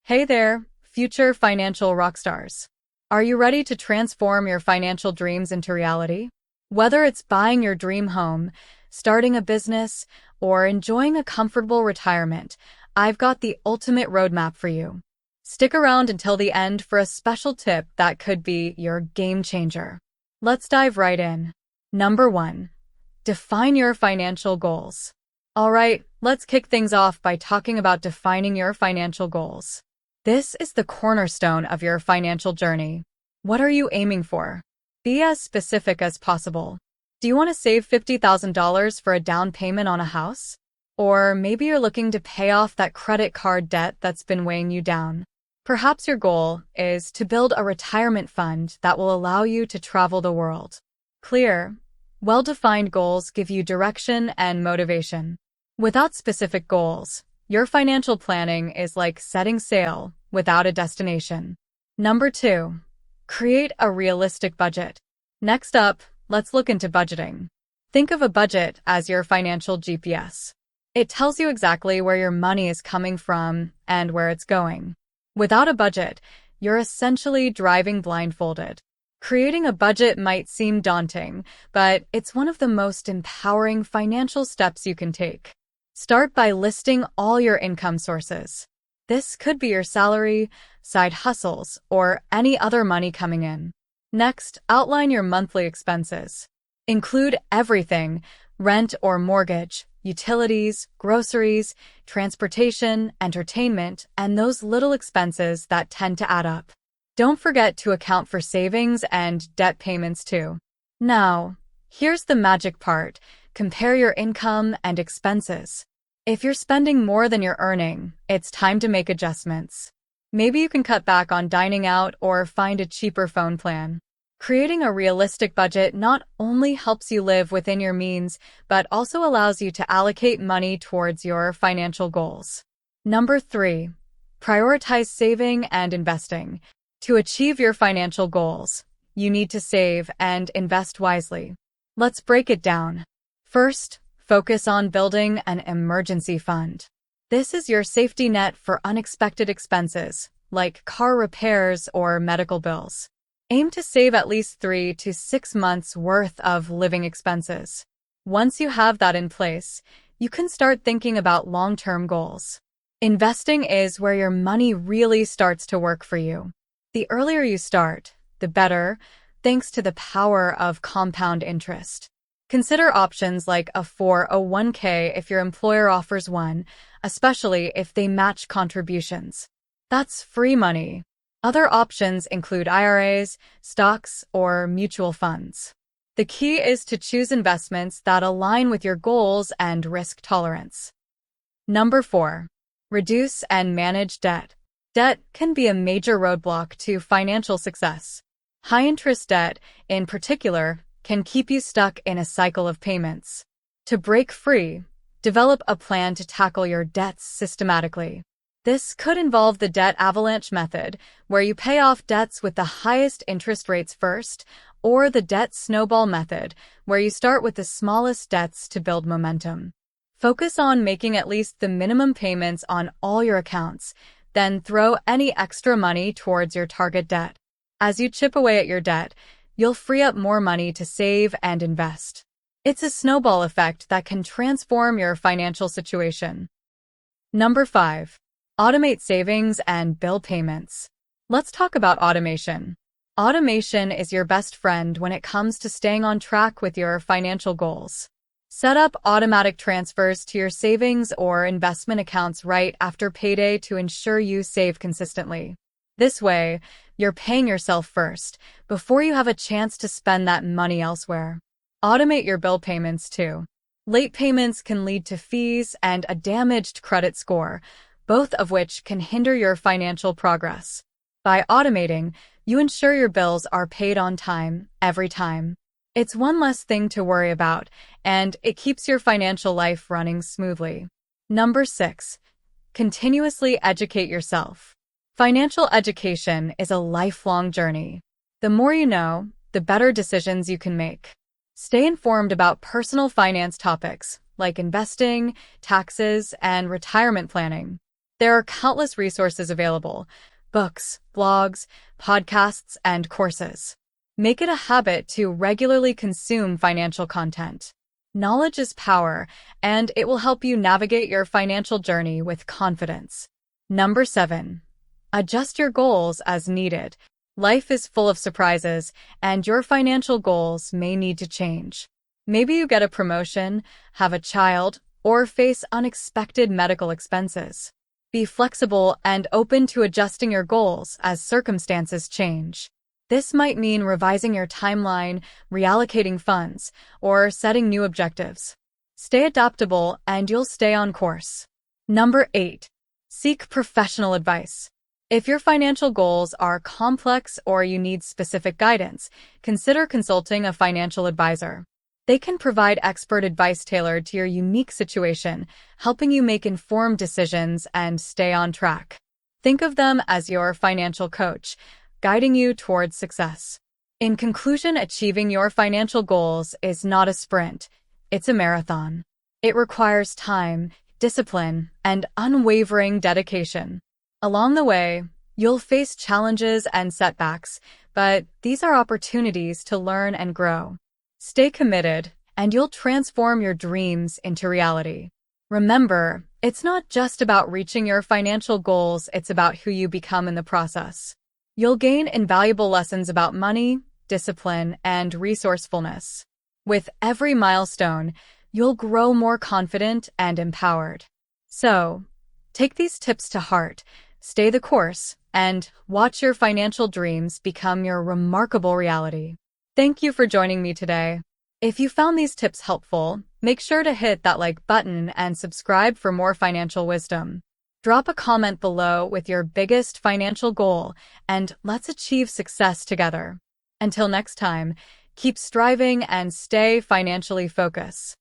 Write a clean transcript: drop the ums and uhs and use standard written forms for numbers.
Hey there, future financial rock stars. Are you ready to transform your financial dreams into reality? Whether it's buying your dream home, starting a business, or enjoying a comfortable retirement, I've got the ultimate roadmap for you. Stick around until the end for a special tip that could be your game changer. Let's dive right in. Number 1. Define your financial goals. All right, let's kick things off by talking about defining your financial goals. This is the cornerstone of your financial journey. What are you aiming for? Be as specific as possible. Do you want to save $50,000 for a down payment on a house? Or maybe you're looking to pay off that credit card debt that's been weighing you down. Perhaps your goal is to build a retirement fund that will allow you to travel the world. Clear, well-defined goals give you direction and motivation. Without specific goals, your financial planning is like setting sail without a destination. Number 2. Create a realistic budget. Next up, let's look into budgeting. Think of a budget as your financial GPS. It tells you exactly where your money is coming from and where it's going. Without a budget, you're essentially driving blindfolded. Creating a budget might seem daunting, but it's one of the most empowering financial steps you can take. Start by listing all your income sources. This could be your salary, side hustles, or any other money coming in. Next, outline your monthly expenses. Include everything: rent or mortgage, utilities, groceries, transportation, entertainment, and those little expenses that tend to add up. Don't forget to account for savings and debt payments too. Now, here's the magic part. Compare your income and expenses. If you're spending more than you're earning, it's time to make adjustments. Maybe you can cut back on dining out or find a cheaper phone plan. Creating a realistic budget not only helps you live within your means, but also allows you to allocate money towards your financial goals. Number 3. Prioritize saving and investing. To achieve your financial goals, you need to save and invest wisely. Let's break it down. First, focus on building an emergency fund. This is your safety net for unexpected expenses, like car repairs or medical bills. Aim to save at least 3 to 6 months' worth of living expenses. Once you have that in place, you can start thinking about long-term goals. Investing is where your money really starts to work for you. The earlier you start, the better, thanks to the power of compound interest. Consider options like a 401k if your employer offers one, especially if they match contributions. That's free money. Other options include IRAs, stocks, or mutual funds. The key is to choose investments that align with your goals and risk tolerance. Number 4. Reduce and manage debt. Debt can be a major roadblock to financial success. High-interest debt, in particular, can keep you stuck in a cycle of payments. To break free, develop a plan to tackle your debts systematically. This could involve the debt avalanche method, where you pay off debts with the highest interest rates first, or the debt snowball method, where you start with the smallest debts to build momentum. Focus on making at least the minimum payments on all your accounts, then throw any extra money towards your target debt. As you chip away at your debt, you'll free up more money to save and invest. It's a snowball effect that can transform your financial situation. Number 5. Automate savings and bill payments. Let's talk about automation. Automation is your best friend when it comes to staying on track with your financial goals. Set up automatic transfers to your savings or investment accounts right after payday to ensure you save consistently. This way, you're paying yourself first, before you have a chance to spend that money elsewhere. Automate your bill payments too. Late payments can lead to fees and a damaged credit score, both of which can hinder your financial progress. By automating, you ensure your bills are paid on time, every time. It's one less thing to worry about, and it keeps your financial life running smoothly. Number 6. Continuously educate yourself. Financial education is a lifelong journey. The more you know, the better decisions you can make. Stay informed about personal finance topics like investing, taxes, and retirement planning. There are countless resources available: books, blogs, podcasts, and courses. Make it a habit to regularly consume financial content. Knowledge is power, and it will help you navigate your financial journey with confidence. Number 7. Adjust your goals as needed. Life is full of surprises, and your financial goals may need to change. Maybe you get a promotion, have a child, or face unexpected medical expenses. Be flexible and open to adjusting your goals as circumstances change. This might mean revising your timeline, reallocating funds, or setting new objectives. Stay adaptable and you'll stay on course. Number 8. Seek professional advice. If your financial goals are complex or you need specific guidance, consider consulting a financial advisor. They can provide expert advice tailored to your unique situation, helping you make informed decisions and stay on track. Think of them as your financial coach, guiding you towards success. In conclusion, achieving your financial goals is not a sprint, it's a marathon. It requires time, discipline, and unwavering dedication. Along the way, you'll face challenges and setbacks, but these are opportunities to learn and grow. Stay committed, and you'll transform your dreams into reality. Remember, it's not just about reaching your financial goals, it's about who you become in the process. You'll gain invaluable lessons about money, discipline, and resourcefulness. With every milestone, you'll grow more confident and empowered. So, take these tips to heart, stay the course, and watch your financial dreams become your remarkable reality. Thank you for joining me today. If you found these tips helpful, make sure to hit that like button and subscribe for more financial wisdom. Drop a comment below with your biggest financial goal, and let's achieve success together. Until next time, keep striving and stay financially focused.